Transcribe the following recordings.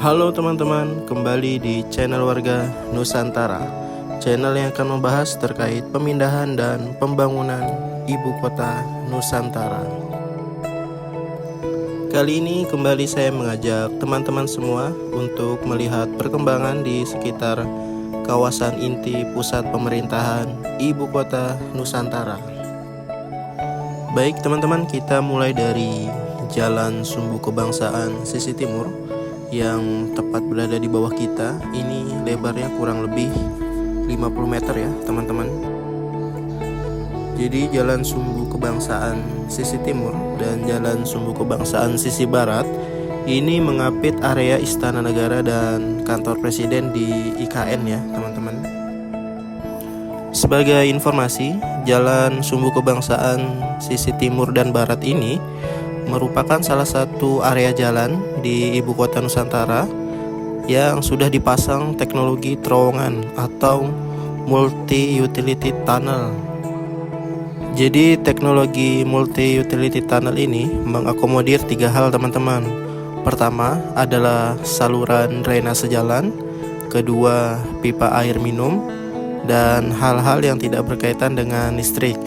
Halo teman-teman, kembali di channel Warga Nusantara, channel yang akan membahas terkait pemindahan dan pembangunan ibu kota Nusantara. Kali ini kembali saya mengajak teman-teman semua untuk melihat perkembangan di sekitar kawasan inti pusat pemerintahan ibu kota Nusantara. Baik teman-teman, kita mulai dari Jalan Sumbu Kebangsaan sisi timur yang tepat berada di bawah kita. Ini lebarnya kurang lebih 50 meter ya teman-teman. Jadi Jalan Sumbu Kebangsaan sisi timur dan Jalan Sumbu Kebangsaan sisi barat ini mengapit area Istana Negara dan kantor presiden di IKN ya teman-teman. Sebagai informasi, Jalan Sumbu Kebangsaan sisi timur dan barat ini merupakan salah satu area jalan di ibu kota Nusantara yang sudah dipasang teknologi terowongan atau multi utility tunnel. Jadi teknologi multi utility tunnel ini mengakomodir 3 hal teman-teman. Pertama adalah saluran drainase jalan, kedua pipa air minum, dan hal-hal yang tidak berkaitan dengan listrik.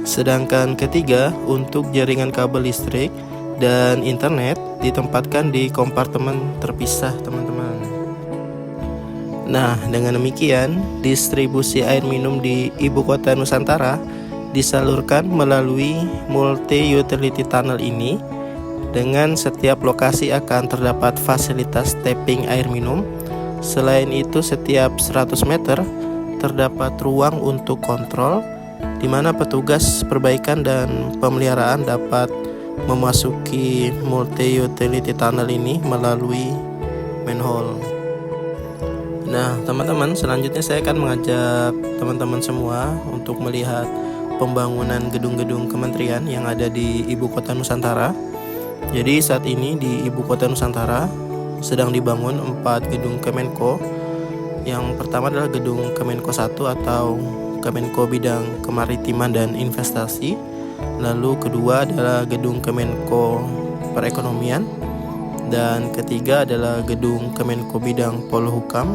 Sedangkan ketiga, untuk jaringan kabel listrik dan internet ditempatkan di kompartemen terpisah teman-teman. Nah, dengan demikian distribusi air minum di ibu kota Nusantara disalurkan melalui multi utility tunnel ini. Dengan setiap lokasi akan terdapat fasilitas tapping air minum. Selain itu, setiap 100 meter terdapat ruang untuk kontrol di mana petugas perbaikan dan pemeliharaan dapat memasuki multi utility tunnel ini melalui manhole. Nah, teman-teman, selanjutnya saya akan mengajak teman-teman semua untuk melihat pembangunan gedung-gedung kementerian yang ada di ibu kota Nusantara. Jadi saat ini di ibu kota Nusantara sedang dibangun 4 gedung Kemenko. Yang pertama adalah gedung Kemenko 1 atau Kemenko Bidang Kemaritiman dan Investasi. Lalu kedua adalah gedung Kemenko Perekonomian. Dan ketiga adalah gedung Kemenko Bidang Polhukam.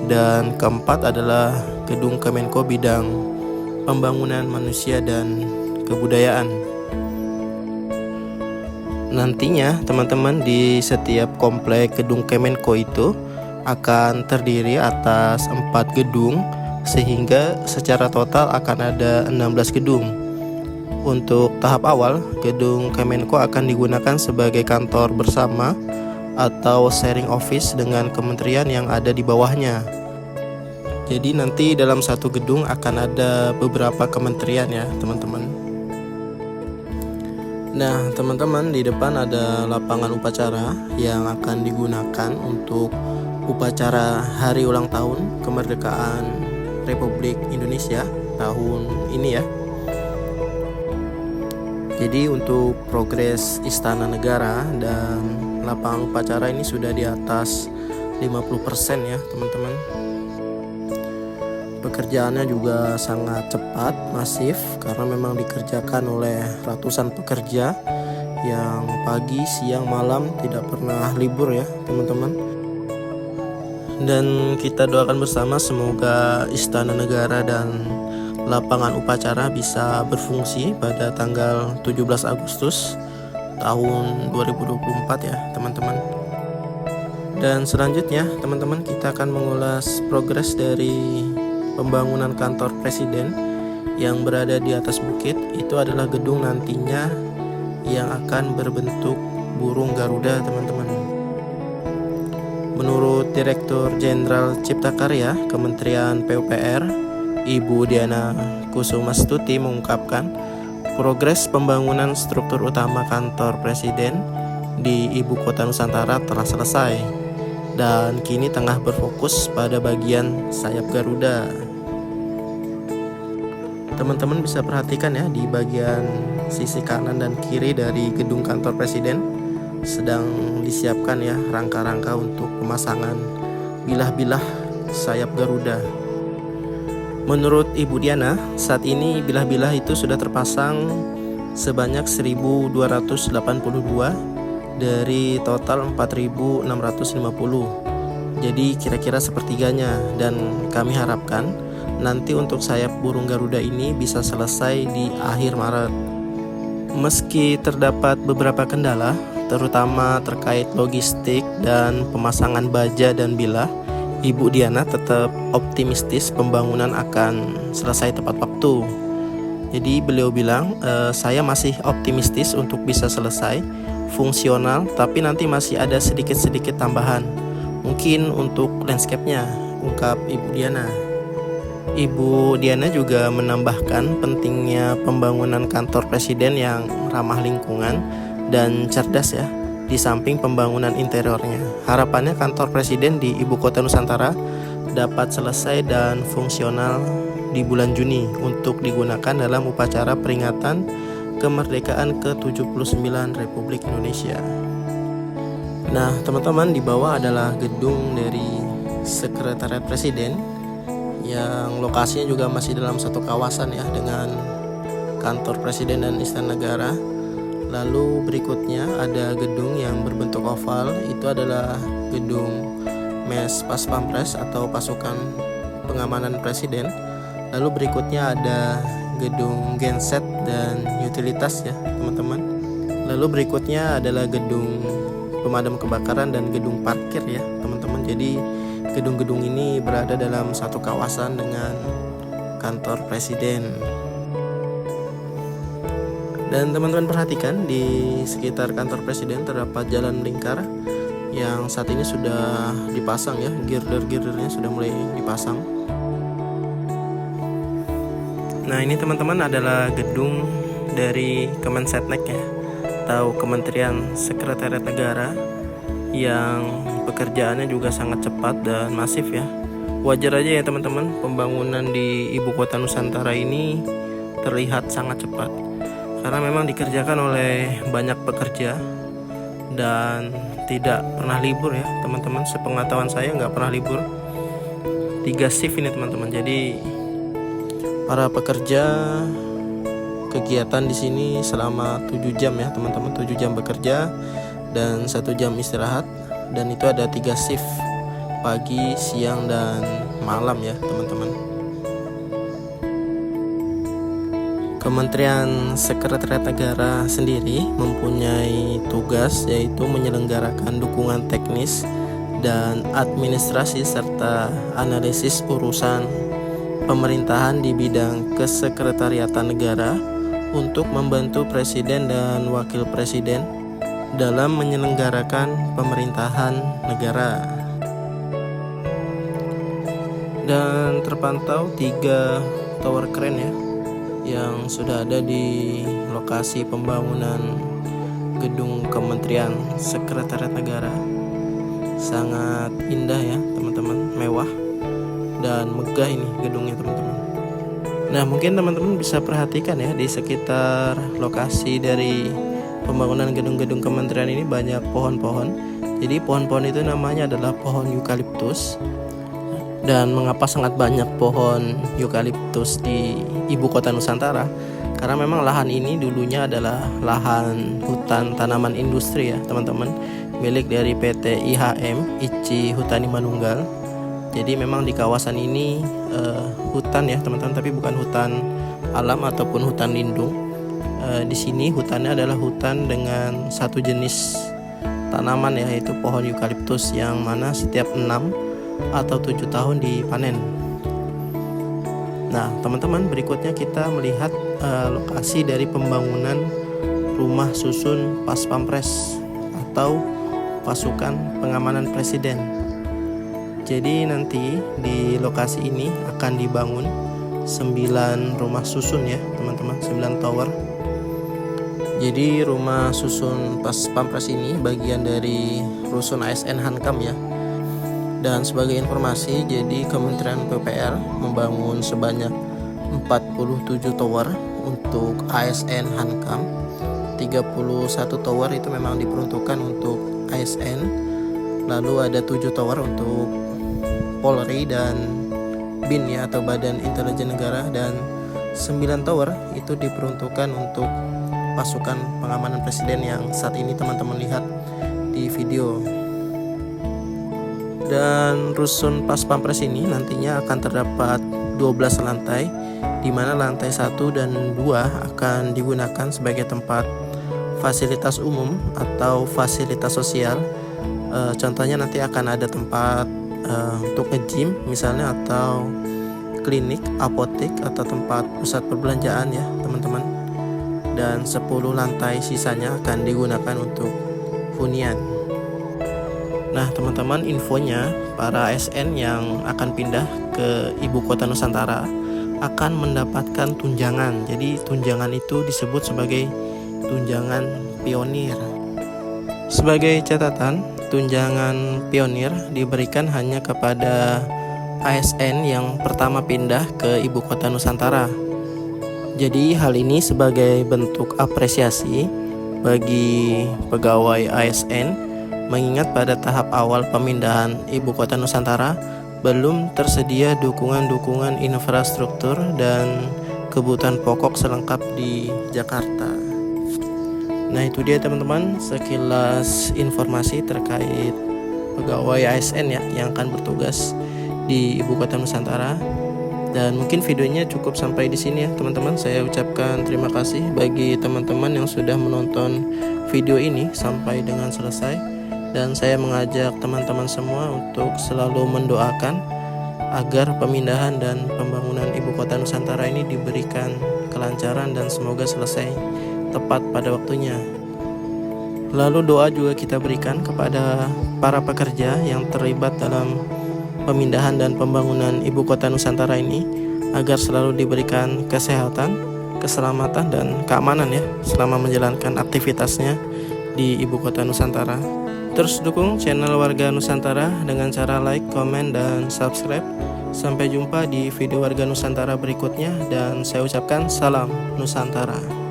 Dan keempat adalah gedung Kemenko Bidang Pembangunan Manusia dan Kebudayaan. Nantinya teman-teman, di setiap komplek gedung Kemenko itu akan terdiri atas 4 gedung, sehingga secara total akan ada 16 gedung. Untuk tahap awal, gedung Kemenko akan digunakan sebagai kantor bersama atau sharing office dengan kementerian yang ada di bawahnya. Jadi nanti dalam satu gedung akan ada beberapa kementerian ya teman-teman. Nah teman-teman, di depan ada lapangan upacara yang akan digunakan untuk upacara hari ulang tahun kemerdekaan Republik Indonesia tahun ini ya. Jadi untuk progres Istana Negara dan lapangan upacara ini sudah di atas 50% ya teman-teman. Pekerjaannya juga sangat cepat, masif, karena memang dikerjakan oleh ratusan pekerja yang pagi, siang, malam tidak pernah libur ya teman-teman. Dan kita doakan bersama semoga Istana Negara dan lapangan upacara bisa berfungsi pada tanggal 17 Agustus tahun 2024 ya teman-teman. Dan selanjutnya teman-teman, kita akan mengulas progres dari pembangunan kantor presiden yang berada di atas bukit. Itu adalah gedung nantinya yang akan berbentuk burung Garuda teman-teman. Menurut Direktur Jenderal Cipta Karya Kementerian PUPR, Ibu Diana Kusumastuti mengungkapkan progres pembangunan struktur utama kantor presiden di ibu kota Nusantara telah selesai dan kini tengah berfokus pada bagian sayap Garuda. Teman-teman bisa perhatikan ya, di bagian sisi kanan dan kiri dari gedung kantor presiden sedang disiapkan ya rangka-rangka untuk pemasangan bilah-bilah sayap Garuda. Menurut Ibu Diana, saat ini bilah-bilah itu sudah terpasang sebanyak 1282 dari total 4.650. Jadi kira-kira sepertiganya, dan kami harapkan nanti untuk sayap burung Garuda ini bisa selesai di akhir Maret. Meski terdapat beberapa kendala, terutama terkait logistik dan pemasangan baja dan bilah, Ibu Diana tetap optimistis pembangunan akan selesai tepat waktu. Jadi beliau bilang, saya masih optimistis untuk bisa selesai, fungsional, tapi nanti masih ada sedikit-sedikit tambahan. Mungkin untuk landscape-nya, ungkap Ibu Diana. Ibu Diana juga menambahkan pentingnya pembangunan kantor presiden yang ramah lingkungan dan cerdas ya, di samping pembangunan interiornya. Harapannya kantor presiden di Ibu Kota Nusantara dapat selesai dan fungsional di bulan Juni untuk digunakan dalam upacara peringatan kemerdekaan ke-79 Republik Indonesia. Nah, teman-teman, di bawah adalah gedung dari Sekretariat Presiden yang lokasinya juga masih dalam satu kawasan ya dengan kantor presiden dan istana negara. Lalu berikutnya ada gedung yang berbentuk oval, itu adalah gedung Mes Pas Pampres atau pasukan pengamanan presiden. Lalu berikutnya ada gedung genset dan utilitas ya teman-teman. Lalu berikutnya adalah gedung pemadam kebakaran dan gedung parkir ya teman-teman. Jadi gedung-gedung ini berada dalam satu kawasan dengan kantor presiden. Dan teman-teman perhatikan di sekitar kantor presiden terdapat jalan lingkar yang saat ini sudah dipasang ya, girder-girdernya sudah mulai dipasang. Nah, ini teman-teman adalah gedung dari Kemensetnek ya, atau Kementerian Sekretariat Negara, yang pekerjaannya juga sangat cepat dan masif ya. Wajar aja ya teman-teman, pembangunan di Ibu Kota Nusantara ini terlihat sangat cepat karena memang dikerjakan oleh banyak pekerja dan tidak pernah libur ya teman-teman. Sepengetahuan saya nggak pernah libur, 3 shift ini teman-teman. Jadi para pekerja kegiatan di sini selama 7 jam ya teman-teman, 7 jam bekerja dan 1 jam istirahat, dan itu ada 3 shift, pagi, siang, dan malam ya teman-teman. Kementerian Sekretariat Negara sendiri mempunyai tugas yaitu menyelenggarakan dukungan teknis dan administrasi serta analisis urusan pemerintahan di bidang kesekretariatan negara untuk membantu presiden dan wakil presiden dalam menyelenggarakan pemerintahan negara. Dan terpantau 3 tower crane ya yang sudah ada di lokasi pembangunan gedung Kementerian Sekretariat Negara. Sangat indah ya teman-teman, mewah dan megah ini gedungnya teman-teman. Nah, mungkin teman-teman bisa perhatikan ya di sekitar lokasi dari pembangunan gedung-gedung kementerian ini banyak pohon-pohon. Jadi pohon-pohon itu namanya adalah pohon eukaliptus. Dan mengapa sangat banyak pohon eukaliptus di Ibu Kota Nusantara? Karena memang lahan ini dulunya adalah lahan hutan tanaman industri ya teman-teman, milik dari PT IHM ICI Hutani Manunggal. Jadi memang di kawasan ini hutan ya teman-teman, tapi bukan hutan alam ataupun hutan lindung. Di sini hutannya adalah hutan dengan satu jenis tanaman ya, yaitu pohon eukaliptus yang mana setiap 6 atau 7 tahun dipanen. Nah teman-teman, berikutnya kita melihat lokasi dari pembangunan rumah susun Pas Pampres atau pasukan pengamanan presiden. Jadi nanti di lokasi ini akan dibangun 9 rumah susun ya teman-teman, 9 tower. Jadi rumah susun Pas Pampres ini bagian dari rusun ASN Hankam ya. Dan sebagai informasi, jadi Kementerian PUPR membangun sebanyak 47 tower untuk ASN Hankam. 31 tower itu memang diperuntukkan untuk ASN. Lalu ada 7 tower untuk Polri dan BIN ya, atau Badan Intelijen Negara, dan 9 tower itu diperuntukkan untuk pasukan pengamanan presiden yang saat ini teman-teman lihat di video. Dan rusun Pas Pampres ini nantinya akan terdapat 12 lantai, di mana lantai 1 dan 2 akan digunakan sebagai tempat fasilitas umum atau fasilitas sosial. Contohnya nanti akan ada tempat untuk nge-gym misalnya, atau klinik, apotek, atau tempat pusat perbelanjaan ya teman-teman. Dan 10 lantai sisanya akan digunakan untuk hunian. Nah teman-teman, infonya para ASN yang akan pindah ke ibu kota Nusantara akan mendapatkan tunjangan. Jadi tunjangan itu disebut sebagai tunjangan pionir. Sebagai catatan, tunjangan pionir diberikan hanya kepada ASN yang pertama pindah ke ibu kota Nusantara. Jadi hal ini sebagai bentuk apresiasi bagi pegawai ASN, mengingat pada tahap awal pemindahan ibu kota Nusantara belum tersedia dukungan-dukungan infrastruktur dan kebutuhan pokok selengkap di Jakarta. Nah itu dia teman-teman, sekilas informasi terkait pegawai ASN ya yang akan bertugas di ibu kota Nusantara. Dan mungkin videonya cukup sampai di sini ya teman-teman. Saya ucapkan terima kasih bagi teman-teman yang sudah menonton video ini sampai dengan selesai. Dan saya mengajak teman-teman semua untuk selalu mendoakan agar pemindahan dan pembangunan ibu kota Nusantara ini diberikan kelancaran dan semoga selesai tepat pada waktunya. Lalu doa juga kita berikan kepada para pekerja yang terlibat dalam pemindahan dan pembangunan ibu kota Nusantara ini, agar selalu diberikan kesehatan, keselamatan, dan keamanan ya selama menjalankan aktivitasnya di ibu kota Nusantara. Terus dukung channel Warga Nusantara dengan cara like, komen, dan subscribe. Sampai jumpa di video Warga Nusantara berikutnya, dan saya ucapkan salam Nusantara.